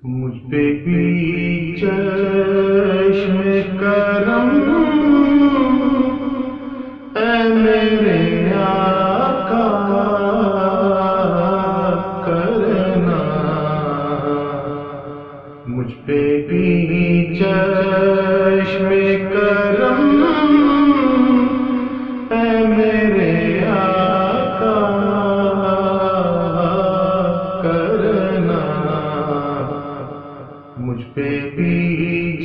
مجھ پہ بھی چشم کرم اے میرے آقا کرنا، مجھ پہ بھی چشم کرم اے میرے آقا کرنا، مجھ پہ بھی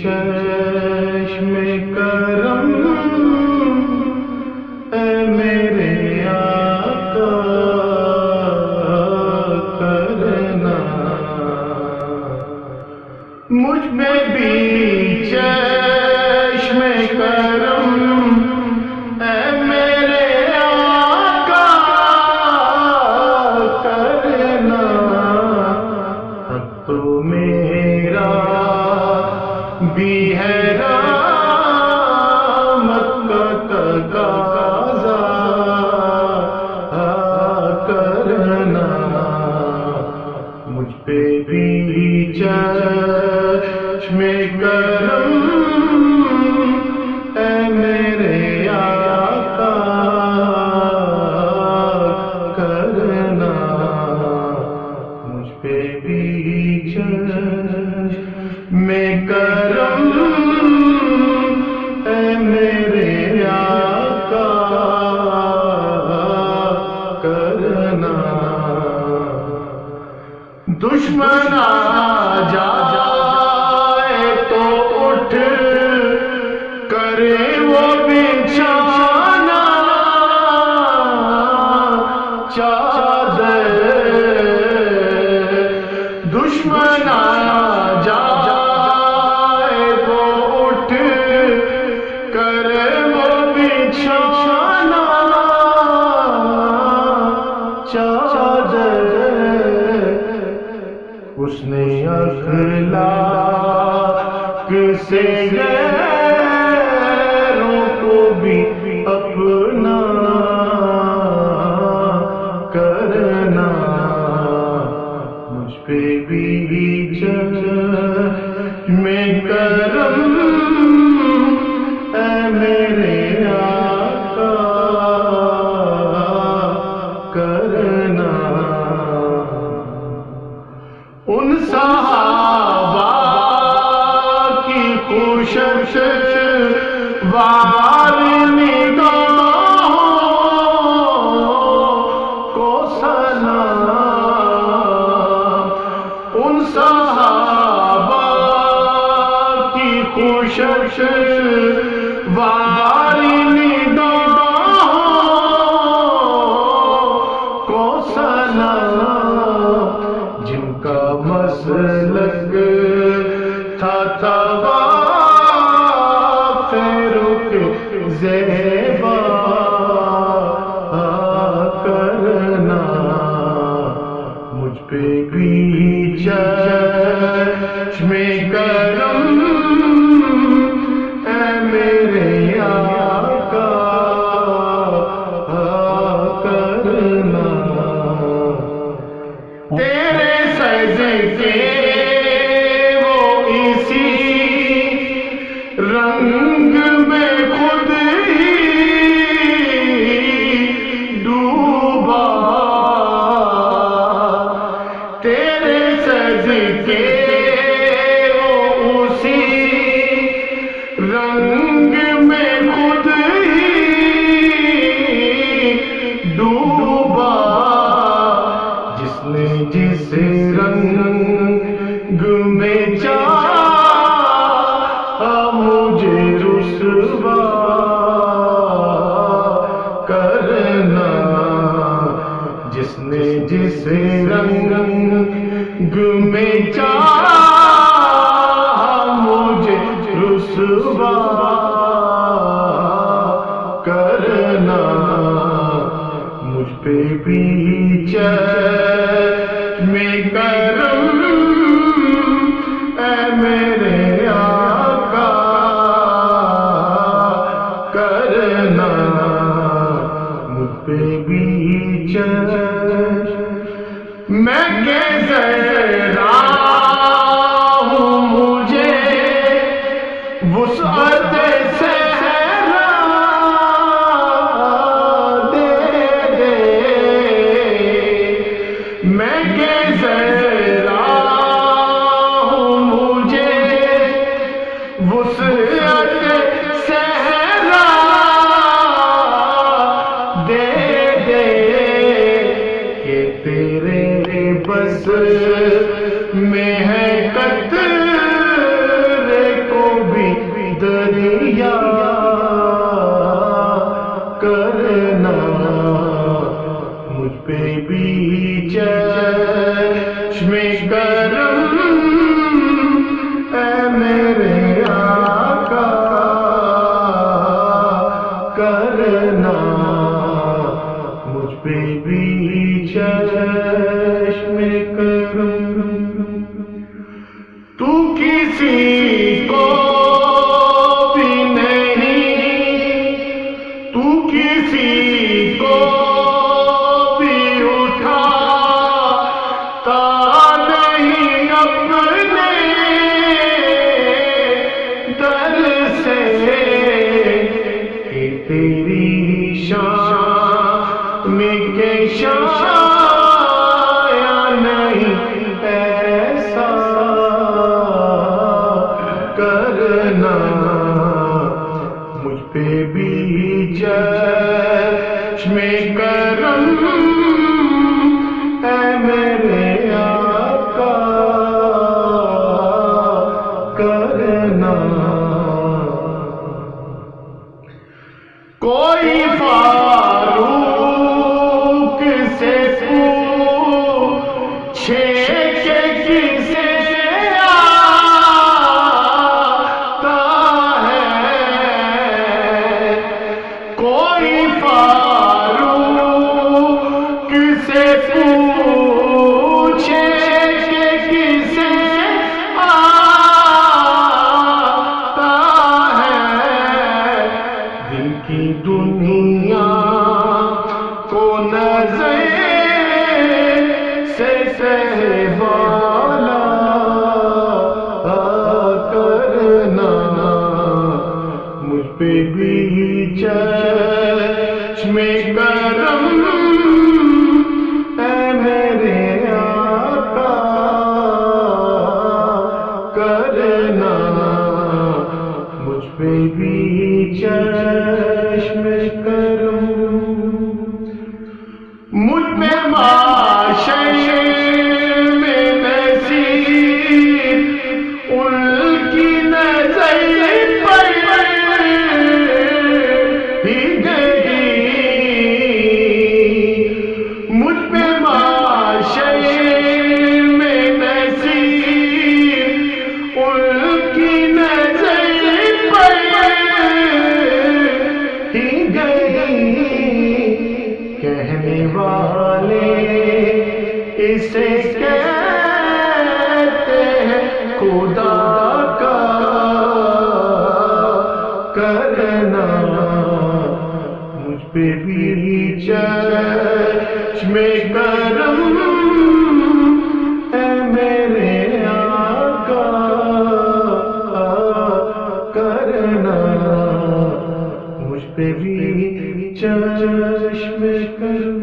چشم کرم اے میرے آقا کرنا، مجھ پہ بھی چشم کرم اے میرے آقا کرنا، اب تو میرا بھی ہے رحمت کا تقاضا کرنا، مجھ پہ بھی چشم کرم اے میرے آقا کرنا، مجھ پہ بھی چشم کرم اے میرے آقا کرنا، دشمن آ جائے تو اٹھ کرے وہ بچھانا چادر، دشمن آ جائے تو اٹھ کرے وہ بچھانا چادر، اس نے اخلاق سے غیروں کو بھی اپنا کرنا، مجھ پہ بھی چشم کرم اے میرے آقا کرنا، ان صحابہ کی خوشش وار نگاہوں کو سلام، ان صحابہ کی خوشش وار نگاہوں کو سلام، جن کا مسلک تھا طواف رخ زیبا کرنا، مجھ پہ بھی چشم کرم اے میرے آقا کرنا، تیرے سجدے وہ اسی رنگ میں خود ہی ڈوبا، تیرے سجدے وہ اسی رنگ میں خود ہی ڈوبا، جس نے جس رنگ میں چاہا مجھے رسوا کرنا، جس نے جس رنگ میں چاہا مجھے رسوا کرنا، مجھ پہ بھی چشم کرم اے میرے آقا کرنا، مجھ پہ بھی چشم میں کیسے جسے کہتے ہیں خدا کا کرنا، مجھ پہ بھی چشم کرم اے میرے آقا کرنا، مجھ پہ بھی چشم کرم۔